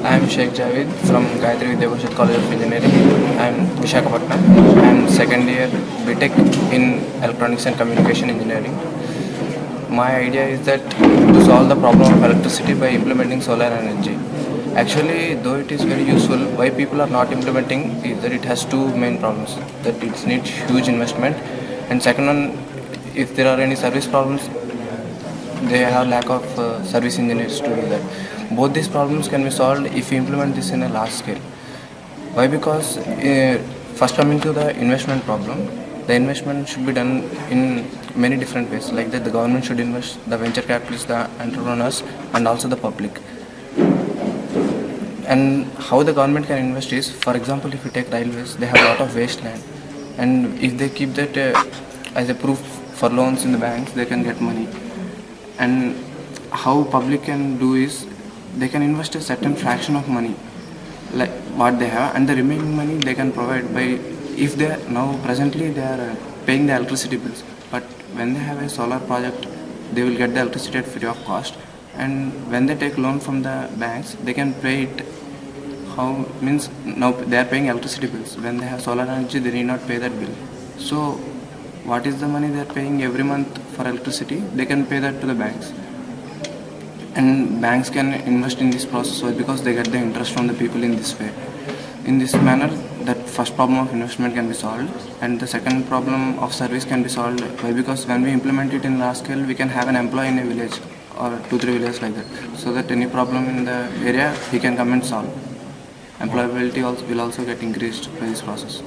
I am Sheikh Javed from Gayatri Vidya Bhushan College of Engineering. I am Vishakhapatnam. I am second year BTech in Electronics and Communication Engineering. My idea is that to solve the problem of electricity by implementing solar energy. Actually, though it is very useful, why people are not implementing is that it has two main problems. That it needs huge investment, and second one, if there are any service problems, they have lack of service engineers to do that. Both these problems can be solved if you implement this in a large scale. Why? Because first coming to the investment problem, the investment should be done in many different ways. Like that, the government should invest, the venture capitalists, the entrepreneurs, and also the public. And how the government can invest is, for example, if you take railways, they have a lot of wasteland, and if they keep that as a proof for loans in the banks, they can get money. And how public can do is, they can invest a certain fraction of money like what they have, and the remaining money they can provide by, if they are now presently they are paying the electricity bills, but when they have a solar project, they will get the electricity at free of cost. And when they take loan from the banks, they can pay it. How means, now they are paying electricity bills. When they have solar energy, they need not pay that bill. So what is the money they are paying every month for electricity? They can pay that to the banks, and banks can invest in this process because they get the interest from the people in this way. In this manner, that first problem of investment can be solved, and the second problem of service can be solved. Why? Because when we implement it in large scale, we can have an employee in a village or 2-3 villages like that, so that any problem in the area he can come and solve. Employability also will also get increased by this process.